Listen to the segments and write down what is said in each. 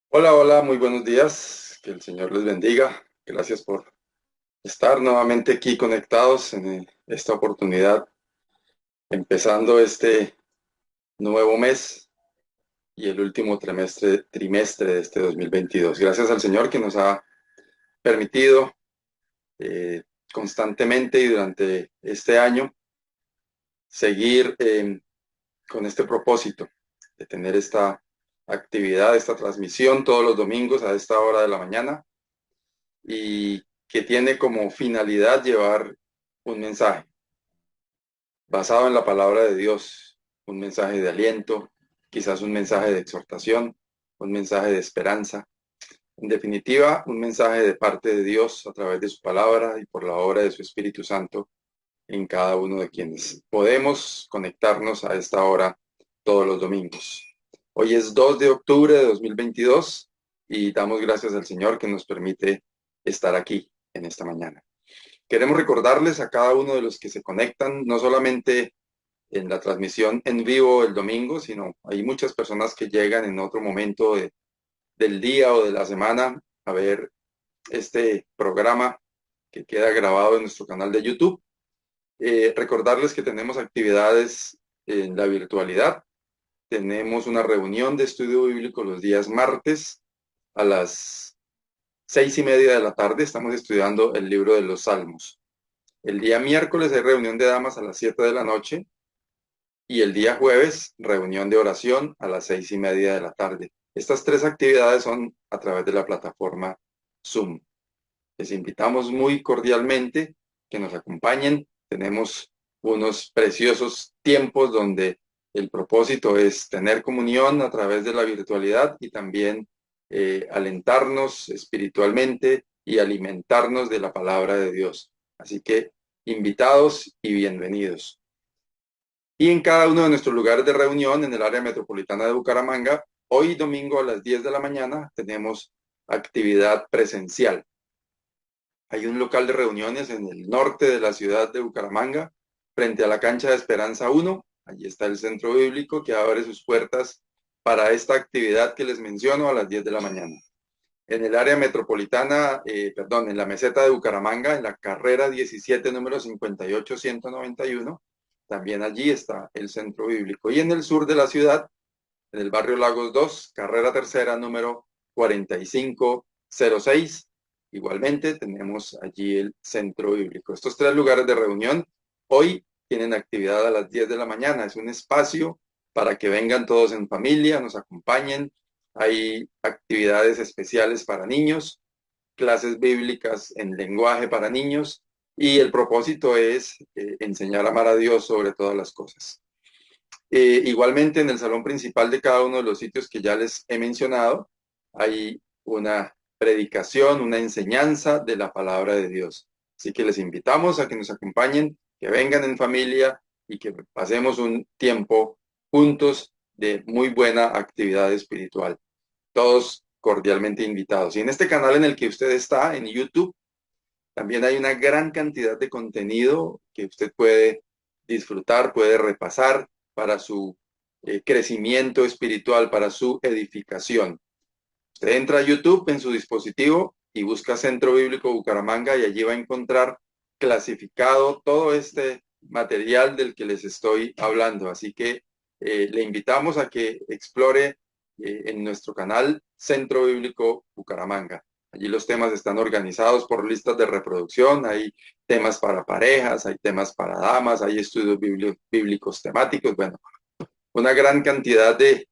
Hola, hola, muy buenos días. Que el Señor les bendiga. Gracias por estar nuevamente aquí conectados en esta oportunidad, empezando este nuevo mes y el último trimestre de este 2022. Gracias al Señor que nos ha permitido eh, constantemente y durante este año seguir con este propósito de tener esta actividad, esta transmisión todos los domingos a esta hora de la mañana y que tiene como finalidad llevar un mensaje basado en la palabra de Dios, un mensaje de aliento, quizás un mensaje de exhortación, un mensaje de esperanza, en definitiva, un mensaje de parte de Dios a través de su palabra y por la obra de su Espíritu Santo en cada uno de quienes podemos conectarnos a esta hora todos los domingos. Hoy es 2 de octubre de 2022 y damos gracias al Señor que nos permite estar aquí en esta mañana. Queremos recordarles a cada uno de los que se conectan, no solamente en la transmisión en vivo el domingo, sino hay muchas personas que llegan en otro momento del día o de la semana a ver este programa que queda grabado en nuestro canal de YouTube. Recordarles que tenemos actividades en la virtualidad. Tenemos una reunión de estudio bíblico los días martes a las 6:30 de la tarde. Estamos estudiando el libro de los Salmos. El día miércoles hay reunión de damas a las 7 de la noche y el día jueves reunión de oración a las 6:30 de la tarde. Estas tres actividades son a través de la plataforma Zoom. Les invitamos muy cordialmente que nos acompañen. Tenemos unos preciosos tiempos donde el propósito es tener comunión a través de la virtualidad y también alentarnos espiritualmente y alimentarnos de la palabra de Dios. Así que invitados y bienvenidos. Y en cada uno de nuestros lugares de reunión en el área metropolitana de Bucaramanga, hoy domingo a las 10 de la mañana tenemos actividad presencial. Hay un local de reuniones en el norte de la ciudad de Bucaramanga, frente a la cancha de Esperanza 1. Allí está el centro bíblico que abre sus puertas para esta actividad que les menciono a las 10 de la mañana. En el área metropolitana, en la meseta de Bucaramanga, en la carrera 17, número 58191, también allí está el centro bíblico. Y en el sur de la ciudad, en el barrio Lagos 2, carrera tercera, número 4506. Igualmente tenemos allí el centro bíblico. Estos tres lugares de reunión hoy tienen actividad a las 10 de la mañana. Es un espacio para que vengan todos en familia, nos acompañen. Hay actividades especiales para niños, clases bíblicas en lenguaje para niños y el propósito es enseñar a amar a Dios sobre todas las cosas. Igualmente en el salón principal de cada uno de los sitios que ya les he mencionado, hay una predicación, una enseñanza de la palabra de Dios. Así que les invitamos a que nos acompañen, que vengan en familia y que pasemos un tiempo juntos de muy buena actividad espiritual. Todos cordialmente invitados. Y en este canal en el que usted está, en YouTube, también hay una gran cantidad de contenido que usted puede disfrutar, puede repasar para su crecimiento espiritual, para su edificación. Usted entra a YouTube en su dispositivo y busca Centro Bíblico Bucaramanga y allí va a encontrar clasificado todo este material del que les estoy hablando. Así que le invitamos a que explore en nuestro canal Centro Bíblico Bucaramanga. Allí los temas están organizados por listas de reproducción, hay temas para parejas, hay temas para damas, hay estudios bíblicos temáticos, bueno, una gran cantidad de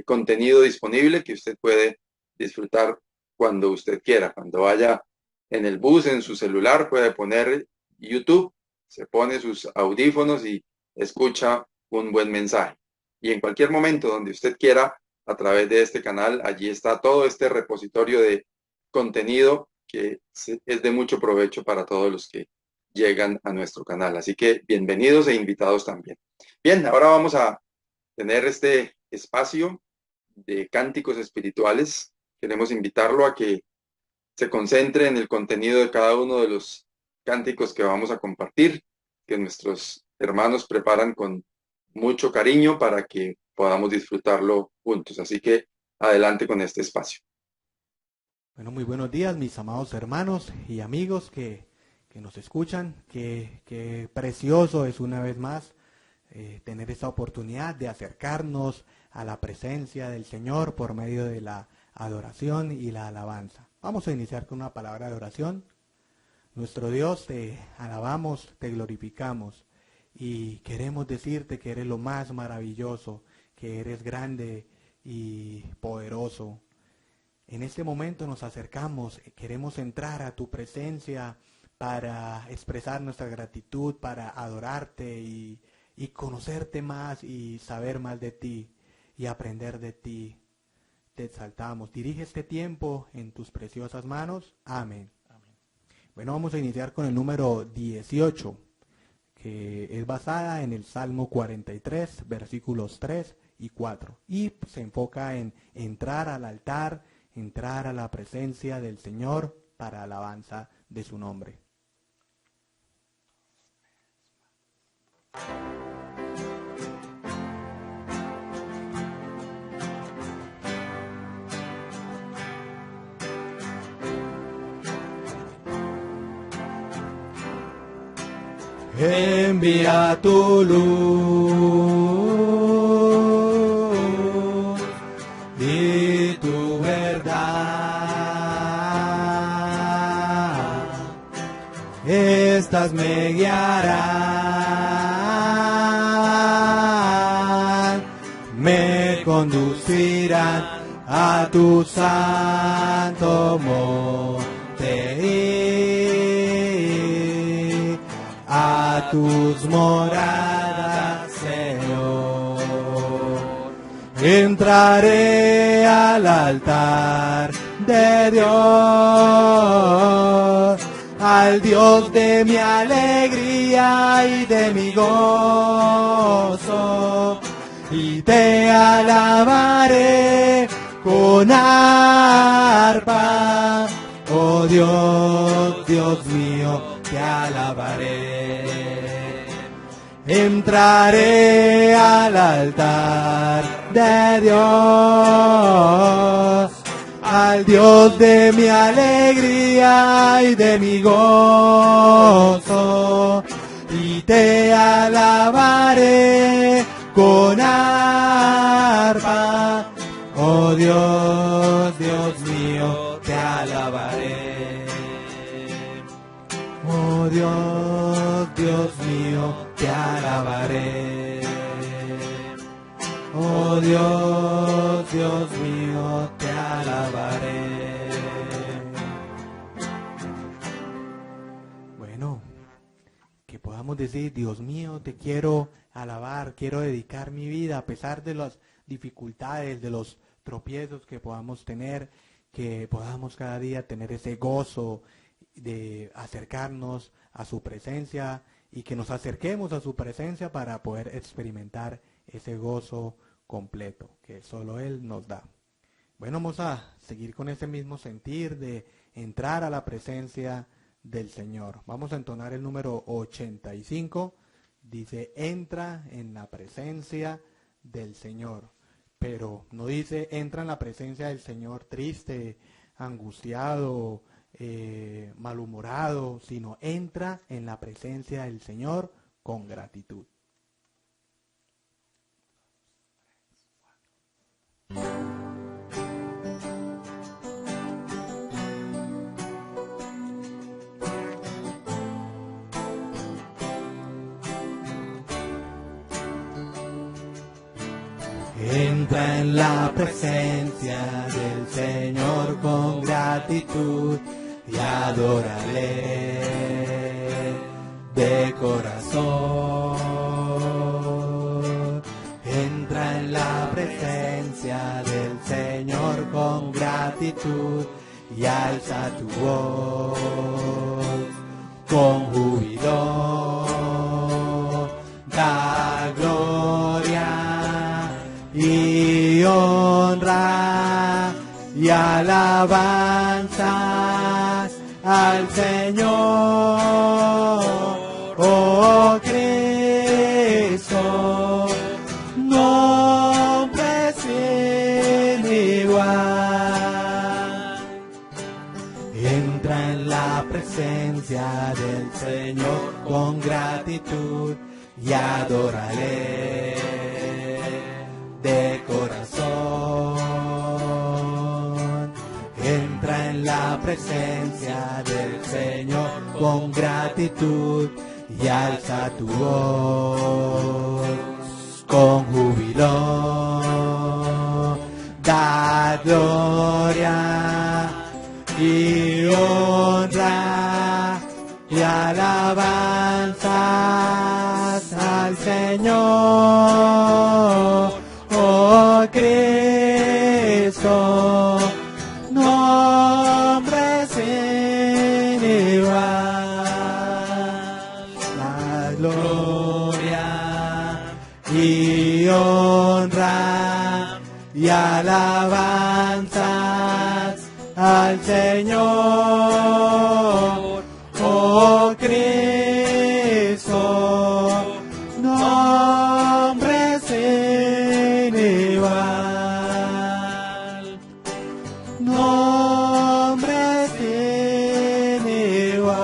contenido disponible que usted puede disfrutar cuando usted quiera. Cuando vaya en el bus, en su celular, puede poner YouTube, se pone sus audífonos y escucha un buen mensaje. Y en cualquier momento donde usted quiera, a través de este canal, allí está todo este repositorio de contenido que es de mucho provecho para todos los que llegan a nuestro canal. Así que bienvenidos e invitados también. Bien, ahora vamos a tener este espacio de cánticos espirituales. Queremos invitarlo a que se concentre en el contenido de cada uno de los cánticos que vamos a compartir, que nuestros hermanos preparan con mucho cariño para que podamos disfrutarlo juntos. Así que adelante con este espacio. Bueno, muy buenos días, mis amados hermanos y amigos que nos escuchan. Qué precioso es una vez más tener esta oportunidad de acercarnos a la presencia del Señor por medio de la adoración y la alabanza. Vamos a iniciar con una palabra de oración. Nuestro Dios, te alabamos, te glorificamos y queremos decirte que eres lo más maravilloso, que eres grande y poderoso. En este momento nos acercamos, queremos entrar a tu presencia para expresar nuestra gratitud, para adorarte y conocerte más y saber más de ti y aprender de ti. Te exaltamos. Dirige este tiempo en tus preciosas manos. Amén. Bueno, vamos a iniciar con el número 18, que es basada en el Salmo 43, versículos 3 y 4. Y se enfoca en entrar al altar, entrar a la presencia del Señor para alabanza de su nombre. Envía tu luz y tu verdad, estas me guiarán, me conducirán a tu santo monte, a tus moradas, Señor. Entraré al altar de Dios, al Dios de mi alegría y de mi gozo, y te alabaré con arpa, oh Dios, Dios mío, te alabaré. Entraré al altar de Dios, al Dios de mi alegría y de mi gozo, y te alabaré con arpa, oh Dios, Dios mío, te alabaré. Oh Dios, Dios mío, te alabaré. Oh Dios, Dios mío, te alabaré. Bueno, que podamos decir, Dios mío, te quiero alabar, quiero dedicar mi vida a pesar de las dificultades, de los tropiezos que podamos tener, que podamos cada día tener ese gozo de acercarnos a su presencia y que nos acerquemos a su presencia para poder experimentar ese gozo completo que solo Él nos da. Bueno, vamos a seguir con ese mismo sentir de entrar a la presencia del Señor. Vamos a entonar el número 85. Dice, entra en la presencia del Señor. Pero no dice, entra en la presencia del Señor triste, angustiado, malhumorado, sino entra en la presencia del Señor con gratitud. Entra en la presencia del Señor con gratitud y adórale de corazón. Entra en la presencia del Señor con gratitud y alza tu voz con júbilo. Da gloria y honra y alabanzas al Señor, oh Cristo, nombre sin igual. presencia del Señor con gratitud y adoraré de corazón. Entra en la presencia del Señor con gratitud y alza tu voz con júbilo. Da gloria y honra y alabanzas al Señor, oh Cristo, nombre sin igual. La gloria y honra y alabanzas al Señor, oh Cristo, nombre sin igual, nombre sin igual.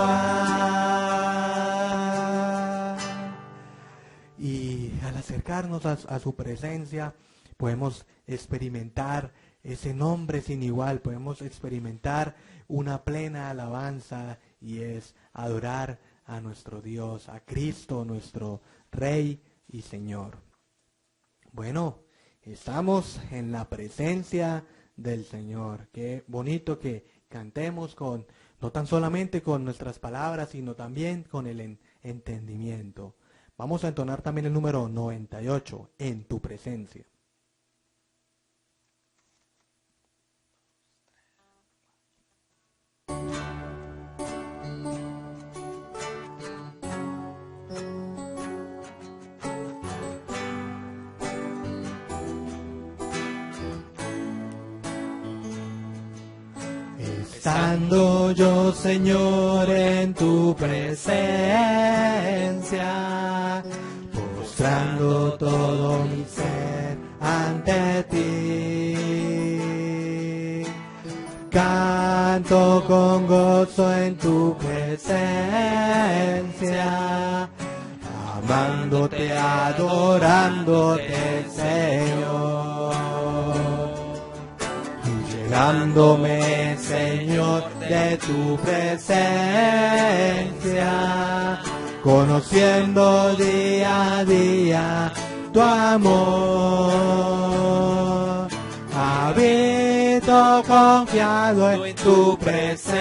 Y al acercarnos a su presencia, podemos experimentar ese nombre sin igual, podemos experimentar una plena alabanza, y es adorar a nuestro Dios, a Cristo, nuestro Rey y Señor. Bueno, estamos en la presencia del Señor. Qué bonito que cantemos no tan solamente con nuestras palabras, sino también con el entendimiento. Vamos a entonar también el número 98, en tu presencia. Estando yo, Señor, en tu presencia, postrando todo mi ser ante ti, canto con gozo en tu presencia, amándote, adorándote, Señor. Llenándome, Señor, de tu presencia, conociendo día a día tu amor. Habito confiado en tu presencia,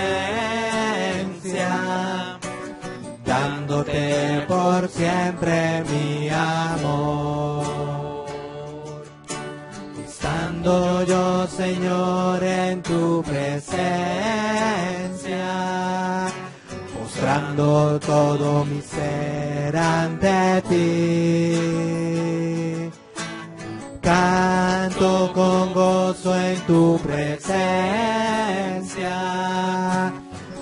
dándote por siempre mi amor. Estando yo, Señor, en tu presencia, postrando todo mi ser ante ti, canto con gozo en tu presencia,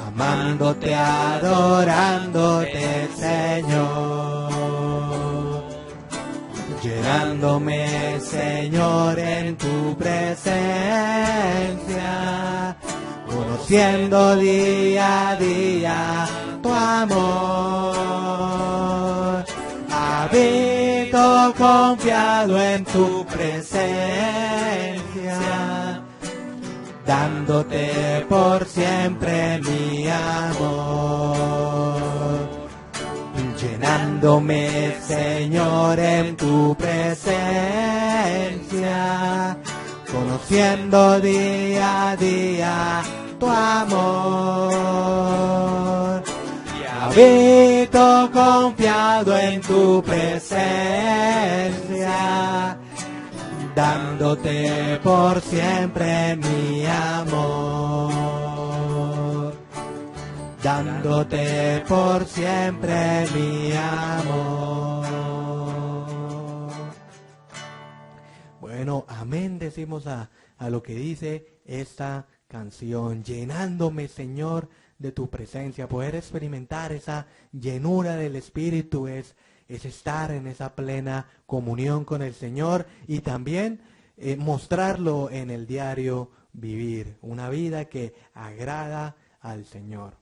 amándote, adorándote, Señor. Llenándome, Señor, en tu presencia, conociendo día a día tu amor. Habito confiado en tu presencia, dándote por siempre mi amor. Llenándome, Señor, en tu presencia, conociendo día a día tu amor. Y habito confiado en tu presencia, dándote por siempre mi amor. Dándote por siempre mi amor. Bueno, amén, decimos a lo que dice esta canción. Llenándome, Señor, de tu presencia. Poder experimentar esa llenura del Espíritu es estar en esa plena comunión con el Señor, y también mostrarlo en el diario vivir. Una vida que agrada al Señor.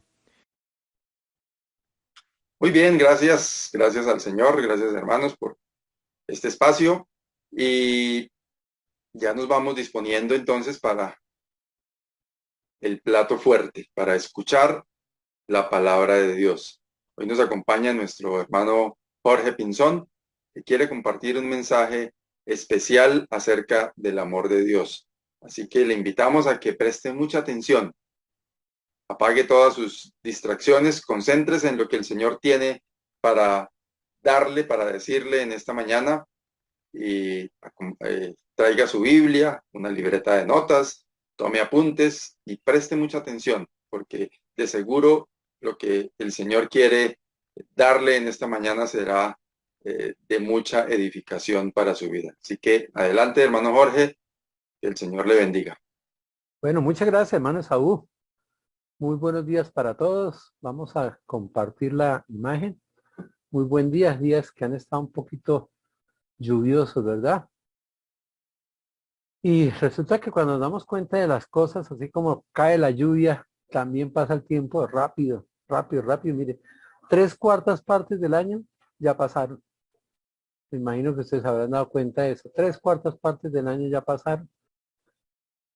Muy bien, gracias. Gracias al Señor, gracias hermanos por este espacio. Y ya nos vamos disponiendo entonces para el plato fuerte, para escuchar la palabra de Dios. Hoy nos acompaña nuestro hermano Jorge Pinzón, que quiere compartir un mensaje especial acerca del amor de Dios. Así que le invitamos a que preste mucha atención, apague todas sus distracciones, concéntrese en lo que el Señor tiene para darle, para decirle en esta mañana, y traiga su Biblia, una libreta de notas, tome apuntes y preste mucha atención, porque de seguro lo que el Señor quiere darle en esta mañana será de mucha edificación para su vida. Así que adelante, hermano Jorge, que el Señor le bendiga. Bueno, muchas gracias, hermano Esaú. Muy buenos días para todos. Vamos a compartir la imagen. Muy buen día, días que han estado un poquito lluviosos, ¿verdad? Y resulta que cuando nos damos cuenta de las cosas, así como cae la lluvia, también pasa el tiempo rápido, rápido, rápido. Mire, 3/4 partes del año ya pasaron. Me imagino que ustedes habrán dado cuenta de eso. 3/4 partes del año ya pasaron.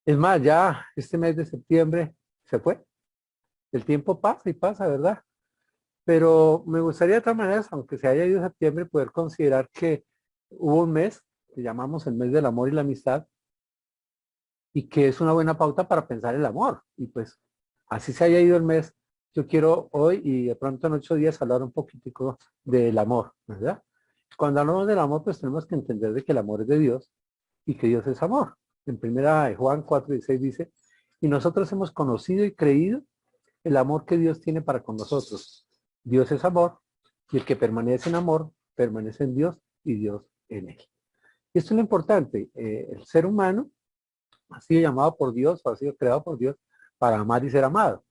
Es más, ya este mes de septiembre se fue. El tiempo pasa y pasa, ¿verdad? Pero me gustaría de todas maneras, aunque se haya ido septiembre, poder considerar que hubo un mes que llamamos el mes del amor y la amistad y que es una buena pauta para pensar el amor. Y pues así se haya ido el mes, yo quiero hoy y de pronto en 8 días hablar un poquitico del amor, ¿verdad? Cuando hablamos del amor, pues tenemos que entender de que el amor es de Dios y que Dios es amor. En primera de Juan 4:16 dice, y nosotros hemos conocido y creído el amor que Dios tiene para con nosotros. Dios es amor y el que permanece en amor, permanece en Dios y Dios en él. Y esto es lo importante. El ser humano ha sido llamado por Dios o ha sido creado por Dios para amar y ser amado.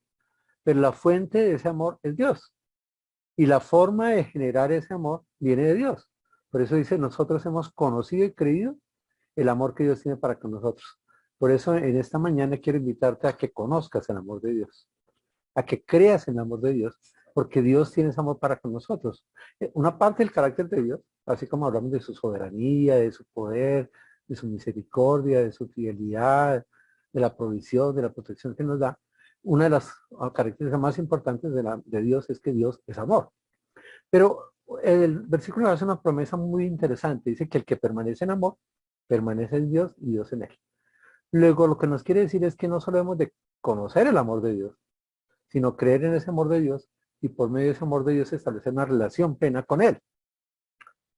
Pero la fuente de ese amor es Dios. Y la forma de generar ese amor viene de Dios. Por eso dice, nosotros hemos conocido y creído el amor que Dios tiene para con nosotros. Por eso en esta mañana quiero invitarte a que conozcas el amor de Dios, a que creas en el amor de Dios, porque Dios tiene ese amor para con nosotros. Una parte del carácter de Dios, así como hablamos de su soberanía, de su poder, de su misericordia, de su fidelidad, de la provisión, de la protección que nos da, una de las características más importantes de Dios es que Dios es amor. Pero el versículo hace una promesa muy interesante. Dice que el que permanece en amor, permanece en Dios y Dios en él. Luego lo que nos quiere decir es que no solo hemos de conocer el amor de Dios, sino creer en ese amor de Dios y por medio de ese amor de Dios establecer una relación plena con Él.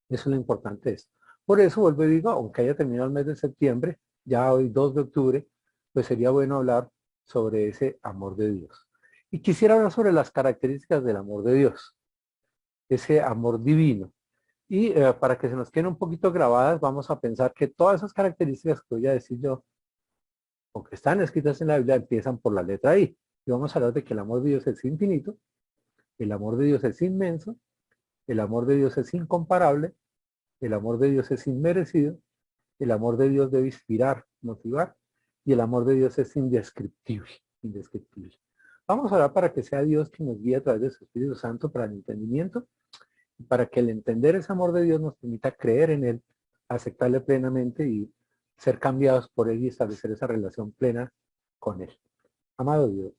Eso es lo importante. Por eso, vuelvo y digo, aunque haya terminado el mes de septiembre, ya hoy 2 de octubre, pues sería bueno hablar sobre ese amor de Dios. Y quisiera hablar sobre las características del amor de Dios, ese amor divino. Y para que se nos queden un poquito grabadas, vamos a pensar que todas esas características que voy a decir yo, o que están escritas en la Biblia, empiezan por la letra I. Y vamos a hablar de que el amor de Dios es infinito, el amor de Dios es inmenso, el amor de Dios es incomparable, el amor de Dios es inmerecido, el amor de Dios debe inspirar, motivar, y el amor de Dios es indescriptible, indescriptible. Vamos a orar para que sea Dios quien nos guíe a través de su Espíritu Santo para el entendimiento, y para que el entender ese amor de Dios nos permita creer en Él, aceptarle plenamente y ser cambiados por Él y establecer esa relación plena con Él. Amado Dios,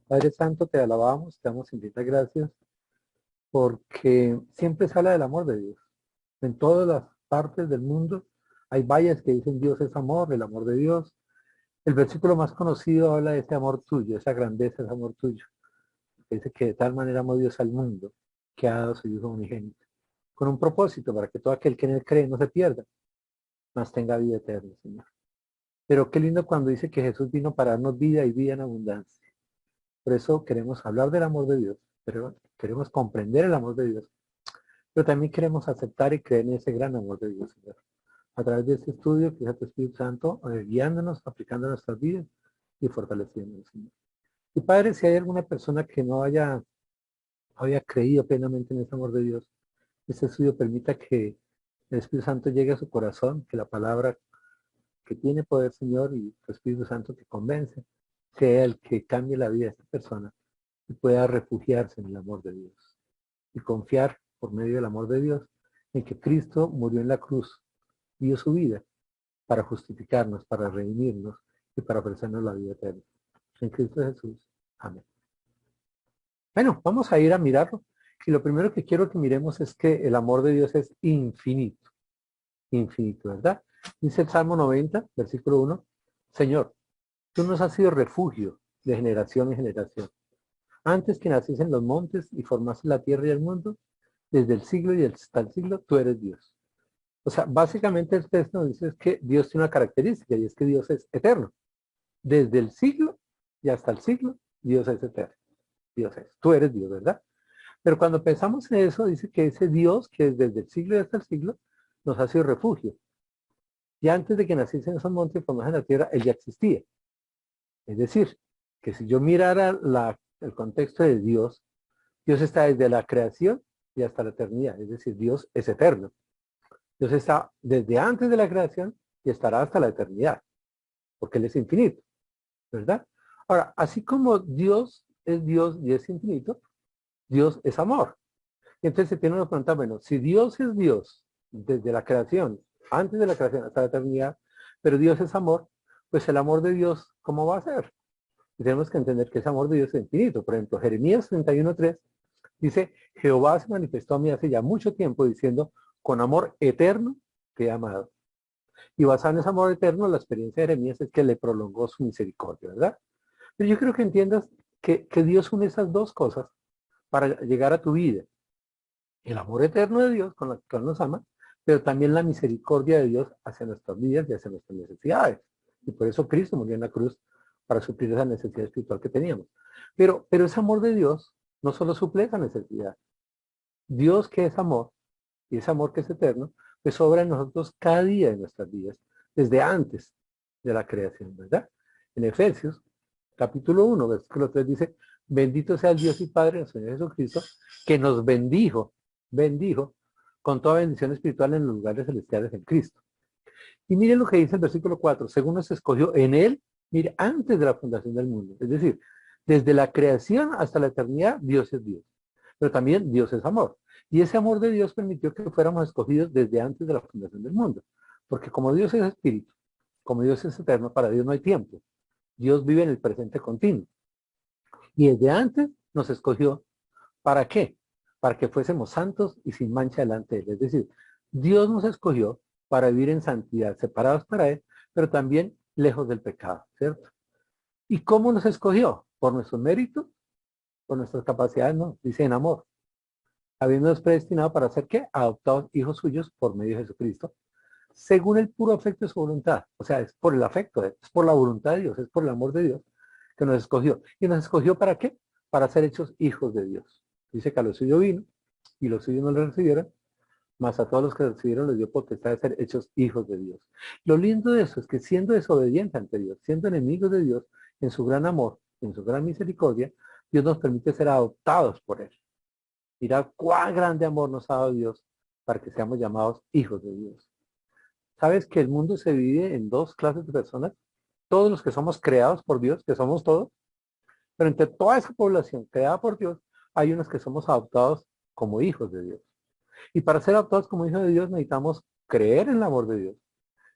Padre Santo, te alabamos, te damos infinitas gracias porque siempre se habla del amor de Dios. En todas las partes del mundo hay vallas que dicen Dios es amor, el amor de Dios. El versículo más conocido habla de ese amor tuyo, esa grandeza, ese amor tuyo. Dice que de tal manera amó Dios al mundo que ha dado su Hijo unigénito. Con un propósito, para que todo aquel que en él cree no se pierda, mas tenga vida eterna, Señor. Pero qué lindo cuando dice que Jesús vino para darnos vida y vida en abundancia. Por eso queremos hablar del amor de Dios, pero queremos comprender el amor de Dios. Pero también queremos aceptar y creer en ese gran amor de Dios, Señor. A través de este estudio, que sea tu Espíritu Santo, guiándonos, aplicando nuestras vidas y fortaleciéndonos, Señor. Y Padre, si hay alguna persona que no haya creído plenamente en ese amor de Dios, este estudio permita que el Espíritu Santo llegue a su corazón, que la palabra que tiene poder, Señor, y tu Espíritu Santo que convence, sea el que cambie la vida de esta persona y pueda refugiarse en el amor de Dios. y confiar por medio del amor de Dios en que Cristo murió en la cruz, dio su vida para justificarnos, para redimirnos y para ofrecernos la vida eterna. En Cristo Jesús. Amén. Bueno, vamos a ir a mirarlo. Y lo primero que quiero que miremos es que el amor de Dios es infinito. Infinito, ¿verdad? Dice el Salmo 90, versículo 1. Señor, tú nos has sido refugio de generación en generación. Antes que naciesen los montes y formases la tierra y el mundo, desde el siglo y hasta el siglo, tú eres Dios. O sea, básicamente el texto nos dice que Dios tiene una característica y es que Dios es eterno. Desde el siglo y hasta el siglo, Dios es eterno. Dios es. Tú eres Dios, ¿verdad? Pero cuando pensamos en eso, dice que ese Dios que desde el siglo y hasta el siglo nos ha sido refugio. Y antes de que naciesen esos montes y formasen la tierra, Él ya existía. Es decir, que si yo mirara el contexto de Dios, Dios está desde la creación y hasta la eternidad. Es decir, Dios es eterno. Dios está desde antes de la creación y estará hasta la eternidad, porque Él es infinito, ¿verdad? Ahora, así como Dios y es infinito, Dios es amor. Y entonces se tiene una pregunta, bueno, si Dios es Dios desde la creación, antes de la creación hasta la eternidad, pero Dios es amor, pues el amor de Dios, ¿cómo va a ser? Y tenemos que entender que ese amor de Dios es infinito. Por ejemplo, Jeremías 31:3 dice, Jehová se manifestó a mí hace ya mucho tiempo diciendo, con amor eterno te he amado. Y basado en ese amor eterno, la experiencia de Jeremías es que le prolongó su misericordia, ¿verdad? Pero yo creo que entiendas que Dios une esas dos cosas para llegar a tu vida. El amor eterno de Dios con el cual nos ama, pero también la misericordia de Dios hacia nuestras vidas y hacia nuestras necesidades. Y por eso Cristo murió en la cruz para suplir esa necesidad espiritual que teníamos. Pero ese amor de Dios no solo suple esa necesidad. Dios que es amor, y ese amor que es eterno, pues obra en nosotros cada día de nuestras vidas, desde antes de la creación, ¿verdad? En Efesios, capítulo 1, versículo 3 dice, bendito sea el Dios y Padre de nuestro Señor Jesucristo, que nos bendijo con toda bendición espiritual en los lugares celestiales en Cristo. Y miren lo que dice el versículo 4, según nos escogió en Él, mire, antes de la fundación del mundo. Es decir, desde la creación hasta la eternidad, Dios es Dios. Pero también Dios es amor. Y ese amor de Dios permitió que fuéramos escogidos desde antes de la fundación del mundo. Porque como Dios es espíritu, como Dios es eterno, para Dios no hay tiempo. Dios vive en el presente continuo. Y desde antes nos escogió. ¿Para qué? Para que fuésemos santos y sin mancha delante de Él. Es decir, Dios nos escogió para vivir en santidad, separados para Él, pero también lejos del pecado, ¿cierto? ¿Y cómo nos escogió? ¿Por nuestros méritos? ¿Por nuestras capacidades? No, dice en amor. Habiéndonos predestinado para ser, ¿qué? Adoptados hijos suyos por medio de Jesucristo, según el puro afecto de su voluntad. O sea, es por el afecto, es por la voluntad de Dios, es por el amor de Dios que nos escogió. ¿Y nos escogió para qué? Para ser hechos hijos de Dios. Dice que a los suyos vino y los suyos no le recibieron, mas a todos los que recibieron les dio potestad de ser hechos hijos de Dios. Lo lindo de eso es que siendo desobedientes ante Dios, siendo enemigos de Dios, en su gran amor, en su gran misericordia, Dios nos permite ser adoptados por Él. Mirad cuán grande amor nos ha dado Dios para que seamos llamados hijos de Dios. ¿Sabes que el mundo se divide en dos clases de personas? Todos los que somos creados por Dios, que somos todos, pero entre toda esa población creada por Dios, hay unos que somos adoptados como hijos de Dios. Y para ser adoptados como hijos de Dios necesitamos creer en el amor de Dios,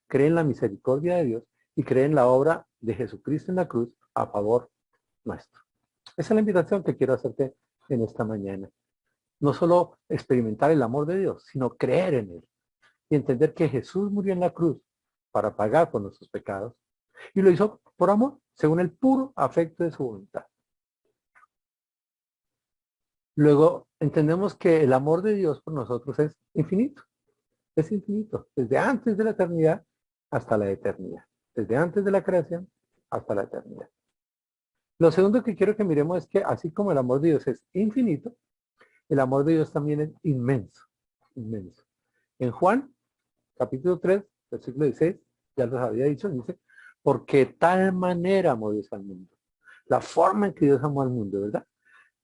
creer en la misericordia de Dios y creer en la obra de Jesucristo en la cruz a favor nuestro. Esa es la invitación que quiero hacerte en esta mañana. No solo experimentar el amor de Dios, sino creer en Él y entender que Jesús murió en la cruz para pagar por nuestros pecados y lo hizo por amor, según el puro afecto de su voluntad. Luego entendemos que el amor de Dios por nosotros es infinito, desde antes de la eternidad hasta la eternidad, desde antes de la creación hasta la eternidad. Lo segundo que quiero que miremos es que así como el amor de Dios es infinito, el amor de Dios también es inmenso, inmenso. En Juan, capítulo 3, versículo 16, ya los había dicho, dice, porque tal manera amó Dios al mundo. La forma en que Dios amó al mundo, ¿verdad?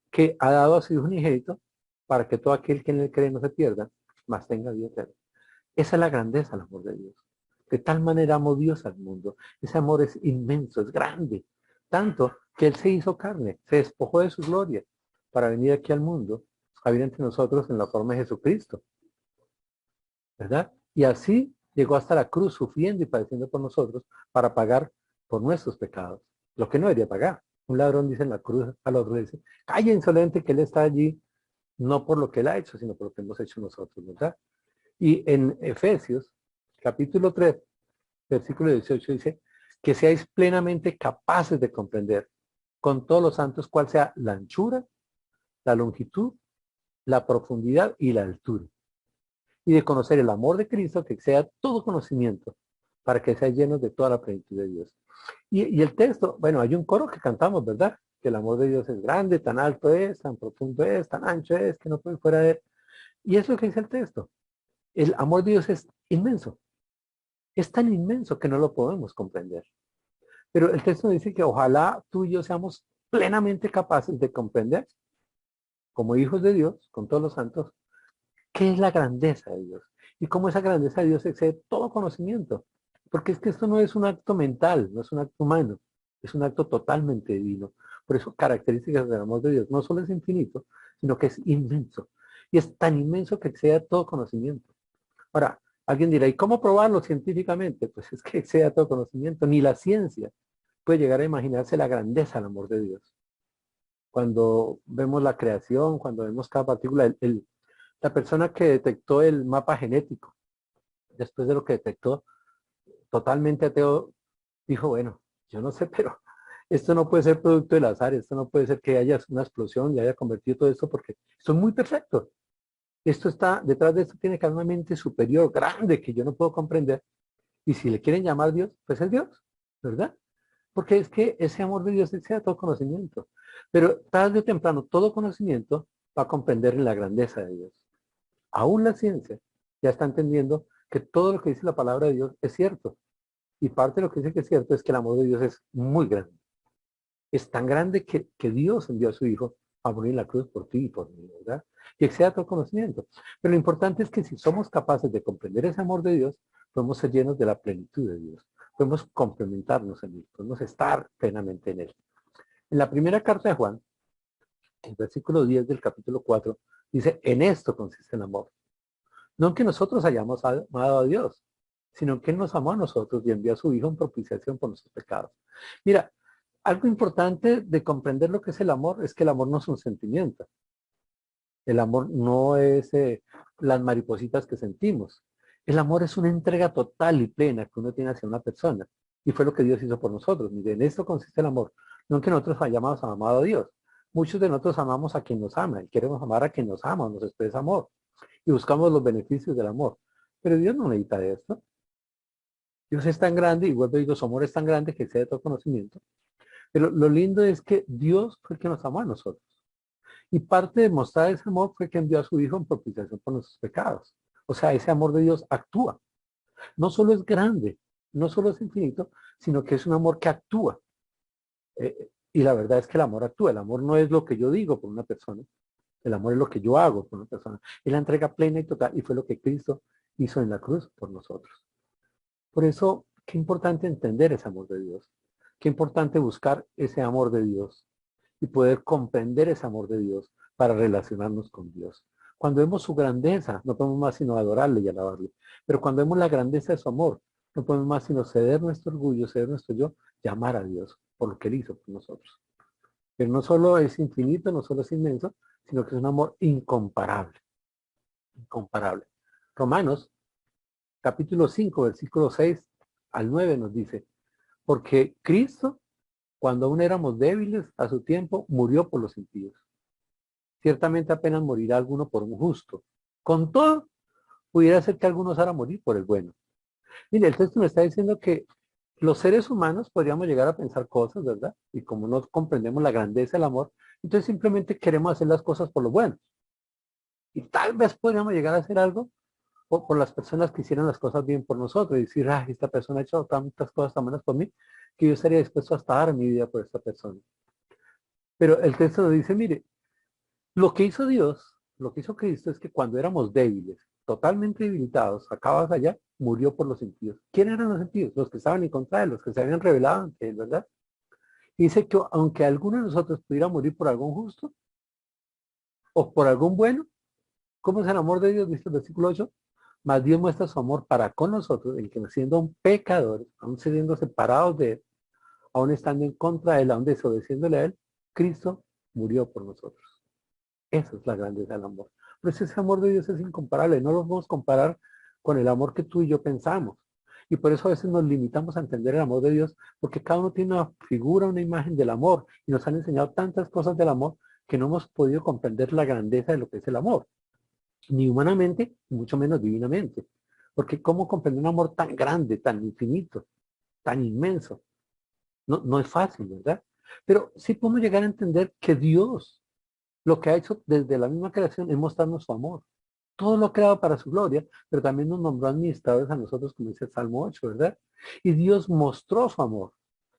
Que ha dado a su Hijo unigénito para que todo aquel que en él cree no se pierda, mas tenga vida eterna. Esa es la grandeza del amor de Dios. De tal manera amó Dios al mundo. Ese amor es inmenso, es grande. Tanto que Él se hizo carne, se despojó de su gloria para venir aquí al mundo a entre nosotros en la forma de Jesucristo, ¿verdad? Y así llegó hasta la cruz sufriendo y padeciendo por nosotros para pagar por nuestros pecados, lo que no debería pagar. Un ladrón dice en la cruz al otro, le dice, calla insolente, que él está allí, no por lo que él ha hecho, sino por lo que hemos hecho nosotros, ¿verdad? Y en Efesios, capítulo 3, versículo 18, dice, que seáis plenamente capaces de comprender con todos los santos cuál sea la anchura, la longitud, la profundidad y la altura. Y de conocer el amor de Cristo, que sea todo conocimiento, para que sean llenos de toda la plenitud de Dios. Y el texto, bueno, hay un coro que cantamos, ¿verdad? Que el amor de Dios es grande, tan alto es, tan profundo es, tan ancho es, que no puede fuera de él. Y es lo que dice el texto. El amor de Dios es inmenso. Es tan inmenso que no lo podemos comprender. Pero el texto dice que ojalá tú y yo seamos plenamente capaces de comprender, como hijos de Dios, con todos los santos, qué es la grandeza de Dios y cómo esa grandeza de Dios excede todo conocimiento. Porque es que esto no es un acto mental, no es un acto humano, es un acto totalmente divino. Por eso características del amor de Dios no solo es infinito, sino que es inmenso. Y es tan inmenso que excede todo conocimiento. Ahora, alguien dirá, ¿y cómo probarlo científicamente? Pues es que excede todo conocimiento. Ni la ciencia puede llegar a imaginarse la grandeza del amor de Dios. Cuando vemos la creación, cuando vemos cada partícula, la persona que detectó el mapa genético, después de lo que detectó, totalmente ateo, dijo, bueno, yo no sé, pero esto no puede ser producto del azar, esto no puede ser que haya una explosión y haya convertido todo esto, porque esto es muy perfecto. Esto está, detrás de esto tiene que haber una mente superior, grande, que yo no puedo comprender. Y si le quieren llamar Dios, pues es Dios, ¿verdad? Porque es que ese amor de Dios excede todo conocimiento. Pero tarde o temprano, todo conocimiento va a comprender en la grandeza de Dios. Aún la ciencia ya está entendiendo que todo lo que dice la palabra de Dios es cierto. Y parte de lo que dice que es cierto es que el amor de Dios es muy grande. Es tan grande que Dios envió a su Hijo a morir en la cruz por ti y por mí, ¿verdad? Y excede todo conocimiento. Pero lo importante es que si somos capaces de comprender ese amor de Dios, podemos ser llenos de la plenitud de Dios. Podemos complementarnos en él, podemos estar plenamente en él. En la primera carta de Juan, el versículo 10 del capítulo 4, dice, en esto consiste el amor. No en que nosotros hayamos amado a Dios, sino que Él nos amó a nosotros y envió a su Hijo en propiciación por nuestros pecados. Mira, algo importante de comprender lo que es el amor es que el amor no es un sentimiento. El amor no es las maripositas que sentimos. El amor es una entrega total y plena que uno tiene hacia una persona. Y fue lo que Dios hizo por nosotros. Mire, en esto consiste el amor. No en que nosotros hayamos amado a Dios. Muchos de nosotros amamos a quien nos ama y queremos amar a quien nos ama, nos expresa amor. Y buscamos los beneficios del amor. Pero Dios no necesita de esto. Dios es tan grande, y vuelvo y digo, su amor es tan grande que excede todo conocimiento. Pero lo lindo es que Dios fue el que nos amó a nosotros. Y parte de mostrar ese amor fue que envió a su Hijo en propiciación por nuestros pecados. O sea, ese amor de Dios actúa. No solo es grande, no solo es infinito, sino que es un amor que actúa. Y la verdad es que el amor actúa. El amor no es lo que yo digo por una persona. El amor es lo que yo hago por una persona. Es la entrega plena y total. Y fue lo que Cristo hizo en la cruz por nosotros. Por eso, qué importante entender ese amor de Dios. Qué importante buscar ese amor de Dios y poder comprender ese amor de Dios para relacionarnos con Dios. Cuando vemos su grandeza, no podemos más sino adorarle y alabarle. Pero cuando vemos la grandeza de su amor, no podemos más sino ceder nuestro orgullo, ceder nuestro yo, llamar a Dios por lo que Él hizo por nosotros. Pero no solo es infinito, no solo es inmenso, sino que es un amor incomparable. Incomparable. Romanos, capítulo 5, versículo 6 al 9 nos dice, porque Cristo, cuando aún éramos débiles, a su tiempo, murió por los impíos. Ciertamente apenas morirá alguno por un justo. Con todo, pudiera ser que algunos hará morir por el bueno. Mire, el texto me está diciendo que los seres humanos podríamos llegar a pensar cosas, ¿verdad? Y como no comprendemos la grandeza del amor, entonces simplemente queremos hacer las cosas por lo bueno. Y tal vez podríamos llegar a hacer algo por las personas que hicieron las cosas bien por nosotros y decir, ah, esta persona ha hecho tantas cosas tan buenas por mí que yo estaría dispuesto hasta dar mi vida por esta persona. Pero el texto nos dice, mire, lo que hizo Dios, lo que hizo Cristo es que cuando éramos débiles, totalmente debilitados, acabados allá, murió por los impíos. ¿Quiénes eran los impíos? Los que estaban en contra de él, los que se habían revelado ante él, ¿verdad? Y dice que aunque alguno de nosotros pudiera morir por algún justo, o por algún bueno. ¿Cómo es el amor de Dios? Dice el versículo 8. Mas Dios muestra su amor para con nosotros, en que siendo pecadores, aún siendo separados de Él, aún estando en contra de Él, aún desobedeciéndole a Él, Cristo murió por nosotros. Esa es la grandeza del amor. Por eso ese amor de Dios es incomparable. No lo podemos comparar con el amor que tú y yo pensamos. Y por eso a veces nos limitamos a entender el amor de Dios, porque cada uno tiene una figura, una imagen del amor, y nos han enseñado tantas cosas del amor que no hemos podido comprender la grandeza de lo que es el amor, ni humanamente, ni mucho menos divinamente. Porque ¿cómo comprender un amor tan grande, tan infinito, tan inmenso? No, no es fácil, ¿verdad? Pero sí podemos llegar a entender que Dios lo que ha hecho desde la misma creación es mostrarnos su amor. Todo lo ha creado para su gloria, pero también nos nombró administradores a nosotros, como dice el Salmo 8, ¿verdad? Y Dios mostró su amor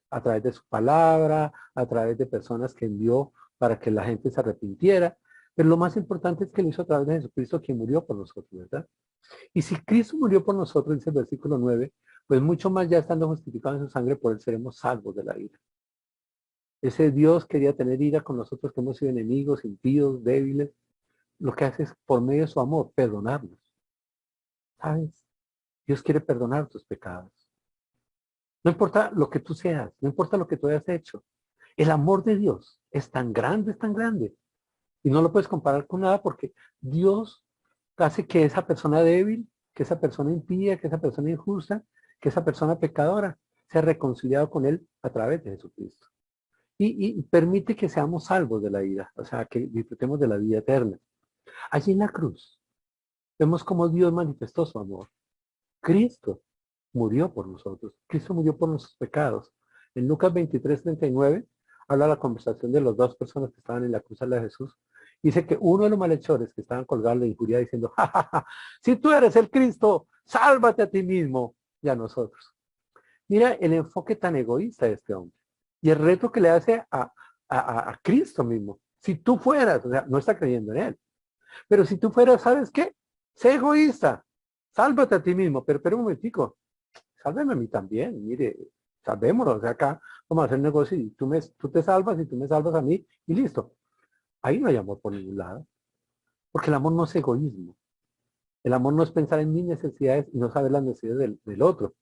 a través de su palabra, a través de personas que envió para que la gente se arrepintiera. Pero lo más importante es que lo hizo a través de Jesucristo, quien murió por nosotros, ¿verdad? Y si Cristo murió por nosotros, dice el versículo 9, pues mucho más ya estando justificados en su sangre, por él seremos salvos de la ira. Ese Dios quería tener ira con nosotros que hemos sido enemigos, impíos, débiles. Lo que hace es, por medio de su amor, perdonarnos. ¿Sabes? Dios quiere perdonar tus pecados. No importa lo que tú seas, no importa lo que tú hayas hecho. El amor de Dios es tan grande, es tan grande. Y no lo puedes comparar con nada porque Dios hace que esa persona débil, que esa persona impía, que esa persona injusta, que esa persona pecadora sea reconciliado con Él a través de Jesucristo. Y permite que seamos salvos de la ira, o sea, que disfrutemos de la vida eterna. Allí en la cruz vemos cómo Dios manifestó su amor. Cristo murió por nosotros. Cristo murió por nuestros pecados. En Lucas 23:39 habla la conversación de las dos personas que estaban en la cruz al lado de Jesús. Dice que uno de los malhechores que estaban colgados le injuria diciendo, ja, ja, ja, si tú eres el Cristo, sálvate a ti mismo y a nosotros. Mira el enfoque tan egoísta de este hombre. Y el reto que le hace a Cristo mismo. Si tú fueras, o sea, no está creyendo en él. Pero si tú fueras, ¿sabes qué? Sé egoísta. Sálvate a ti mismo. Pero un momentico. Sálveme a mí también. Mire, salvémonos. O sea, acá vamos a hacer negocio y tú te salvas y tú me salvas a mí y listo. Ahí no hay amor por ningún lado. Porque el amor no es egoísmo. El amor no es pensar en mis necesidades y no saber las necesidades del otro.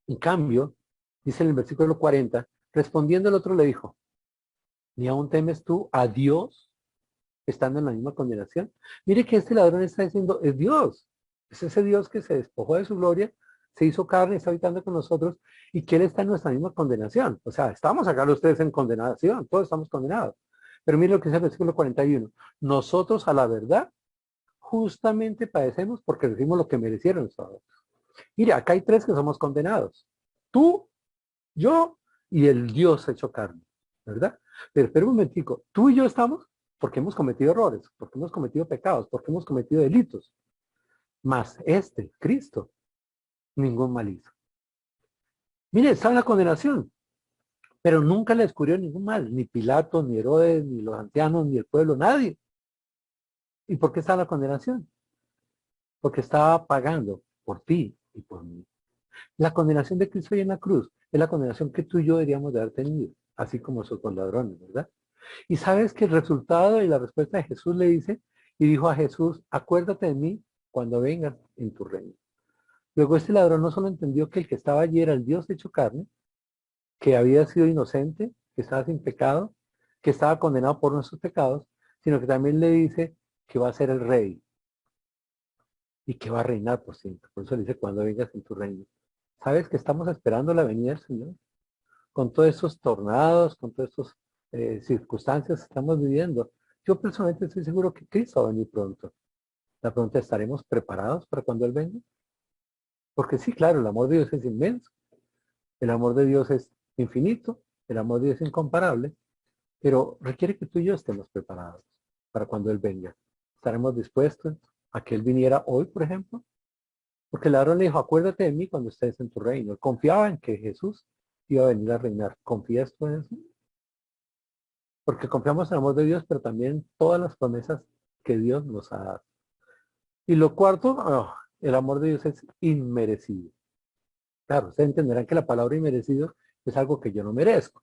En cambio, dice en el versículo 40, respondiendo el otro le dijo, ¿ni aún temes tú a Dios estando en la misma condenación? Mire que este ladrón está diciendo, es Dios. Es ese Dios que se despojó de su gloria, se hizo carne, está habitando con nosotros y que Él está en nuestra misma condenación. O sea, estamos acá ustedes en condenación, todos estamos condenados. Pero mire lo que dice el versículo 41. Nosotros a la verdad justamente padecemos porque recibimos lo que merecieron nosotros. Mire, acá hay tres que somos condenados. Tú, yo y el Dios hecho carne, ¿verdad? Pero un momentico, tú y yo estamos porque hemos cometido errores, porque hemos cometido pecados, porque hemos cometido delitos. Mas Cristo, ningún mal hizo. Mire, está en la condenación, pero nunca le descubrió ningún mal, ni Pilato, ni Herodes, ni los ancianos, ni el pueblo, nadie. ¿Y por qué está en la condenación? Porque estaba pagando por ti y por mí. La condenación de Cristo ahí en la cruz es la condenación que tú y yo deberíamos de haber tenido, así como esos dos ladrones, ¿verdad? Y sabes que el resultado y la respuesta de Jesús le dice, y dijo a Jesús, acuérdate de mí cuando vengas en tu reino. Luego este ladrón no solo entendió que el que estaba allí era el Dios hecho carne, que había sido inocente, que estaba sin pecado, que estaba condenado por nuestros pecados, sino que también le dice que va a ser el rey y que va a reinar por siempre. Por eso le dice, cuando vengas en tu reino. ¿Sabes que estamos esperando la venida del Señor? Con todos estos tornados, con todas estas circunstancias que estamos viviendo. Yo personalmente estoy seguro que Cristo va a venir pronto. La pregunta, ¿estaremos preparados para cuando Él venga? Porque sí, claro, el amor de Dios es inmenso, el amor de Dios es infinito, el amor de Dios es incomparable, pero requiere que tú y yo estemos preparados para cuando Él venga. ¿Estaremos dispuestos a que Él viniera hoy, por ejemplo? Porque el ladrón le dijo, acuérdate de mí cuando estés en tu reino. Él confiaba en que Jesús iba a venir a reinar. ¿Confías tú en eso? Porque confiamos en el amor de Dios, pero también en todas las promesas que Dios nos ha dado. Y lo cuarto, el amor de Dios es inmerecido. Claro, ustedes entenderán que la palabra inmerecido es algo que yo no merezco.